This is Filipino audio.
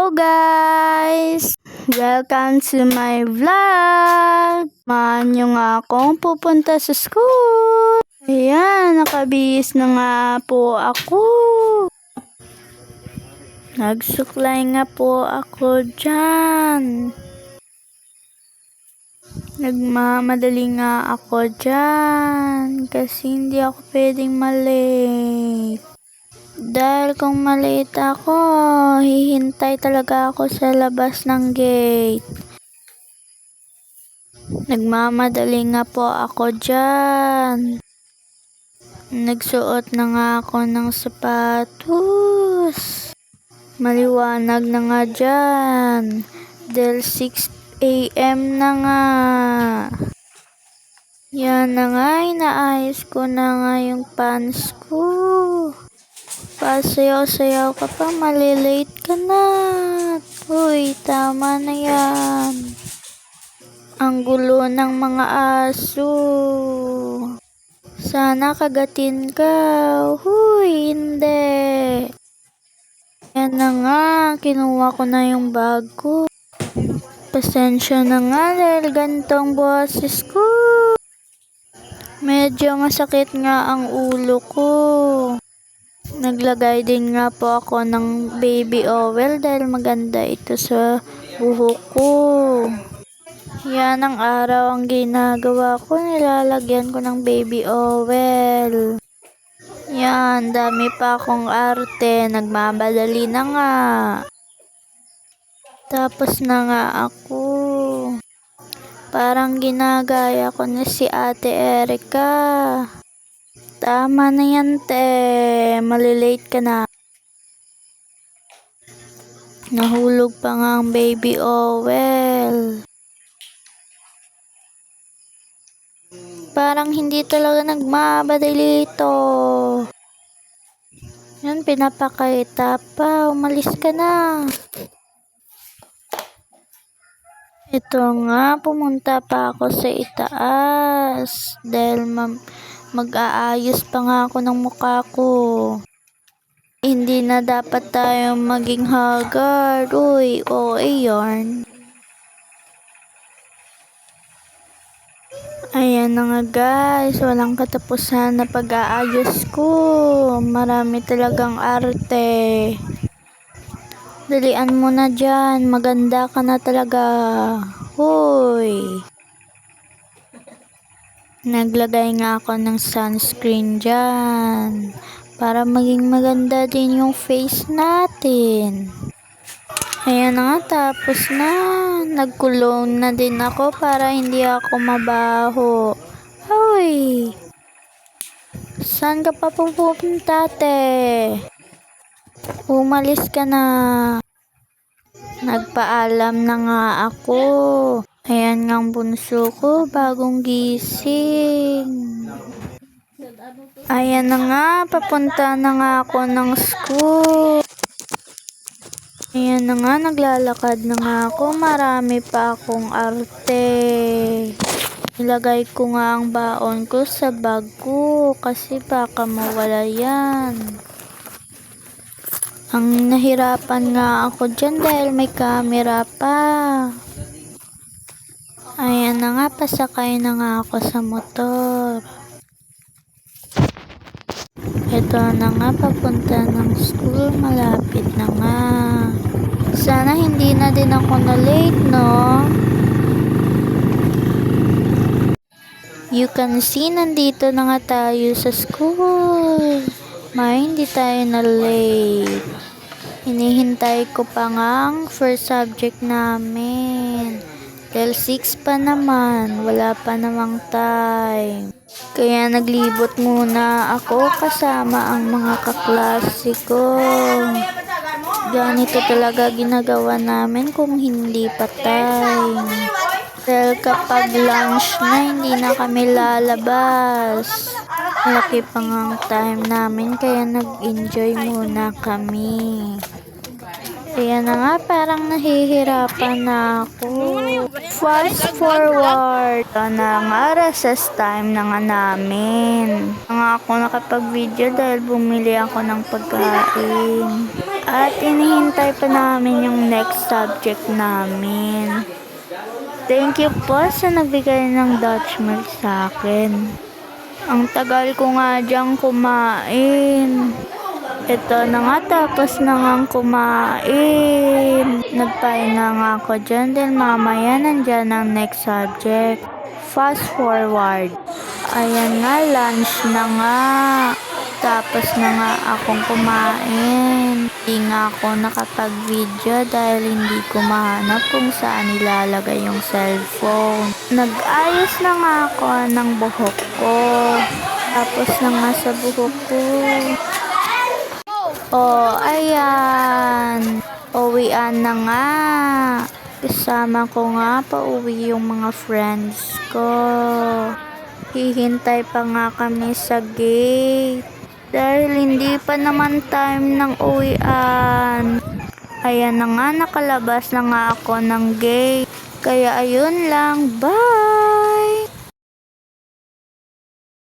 Hello guys! Welcome to my vlog! Samahan nyo nga akong pupunta sa school. Ayan, nakabihis na nga po ako. Nagsuklay nga po ako dyan. Nagmamadali nga ako dyan kasi hindi ako pwedeng malate. Dahil kung malate ako, hihintay talaga ako sa labas ng gate. Nagmamadali nga po ako dyan. Nagsuot na nga ako ng sapatos. Maliwanag na nga dyan. Dahil 6 AM na nga. Yan na nga, inaayos ko na nga yung pants ko. Pasayaw-sayaw ka pa, malilate ka na. Uy, tama na yan. Ang gulo ng mga aso. Sana kagatin ka. Huy, hindi. Yan na nga, kinuha ko na yung bag ko. Pasensya na nga dahil gantong boses ko. Medyo masakit nga ang ulo ko. Naglagay din nga po ako ng baby oil dahil maganda ito sa buhok ko. Yan ang araw ang ginagawa ko. Nilalagyan ko ng baby oil. Yan, dami pa akong arte. Nagmamadali na nga. Tapos na nga ako. Parang ginagaya ko na si Ate Erica. Tama na yan, te. Malilate ka na. Nahulog pa nga ang baby oil. Parang hindi talaga nagmamadali ito. Yan, pinapakita pa. Umalis ka na. Ito nga, pumunta pa ako sa itaas. Dahil mag-aayos pa nga ako ng mukha ko. Hindi na dapat tayo maging haggard. Uy, yarn. Ayan na nga guys, walang katapusan na pag-aayos ko. Marami talagang arte. Dalian mo na dyan, maganda ka na talaga. Hoy. Naglagay nga ako ng sunscreen dyan. Para maging maganda din yung face natin. Ayan na nga, tapos na. Nagkulong na din ako para hindi ako mabaho. Hoy. Saan ka pa pupunta, te? Umalis ka na. Nagpaalam na nga ako. Ayan nga ang bunso ko, bagong gising. Ayan na nga, papunta na nga ako ng school. Ayan na nga, naglalakad na nga ako. Marami pa akong arte. Ilagay ko nga ang baon ko sa bag ko kasi baka mawala yan. Ang nahirapan nga ako dyan dahil may camera pa. Ayan na nga, pasakay na nga ako sa motor. Ito na nga, papunta ng school. Malapit na nga. Sana hindi na din ako na late, no? You can see, nandito na nga tayo sa school. Hindi tayo na late. Hinihintay ko pa nga ang first subject namin. Dahil 6 pa naman, wala pa namang time. Kaya naglibot muna ako kasama ang mga kaklase ko. Ganito talaga ginagawa namin kung hindi pa time. Dahil kapag lunch na, hindi na kami lalabas. Laki pa nga ang time namin, kaya nag-enjoy muna kami. Kaya na nga, parang nahihirapan na ako. Fast forward. Ito na nga, recess time na nga namin. Nga ako nakapag-video dahil bumili ako ng pagkain. At inihintay pa namin yung next subject namin. Thank you po sa nagbigay ng Dutch milk sa akin. Ang tagal ko nga diyang kumain. Ito na nga, tapos na nga kumain. Nagpahinga nga ako dyan dahil mamaya nandyan ang next subject. Fast forward. Ayan nga, lunch na nga. Tapos na nga akong kumain. Hindi nga ako nakapag-video dahil hindi ko mahanap kung saan ilalagay yung cellphone. Nag-ayos na nga ako ng buhok ko. Tapos na nga sa buhok ko. Oh, ayan. Uwian na nga. Kasama ko nga pauwi yung mga friends ko. Hihintay pa nga kami sa gate. Dahil hindi pa naman time ng uwian. Ayan na nga, nakalabas na nga ako ng gate. Kaya ayun lang. Bye!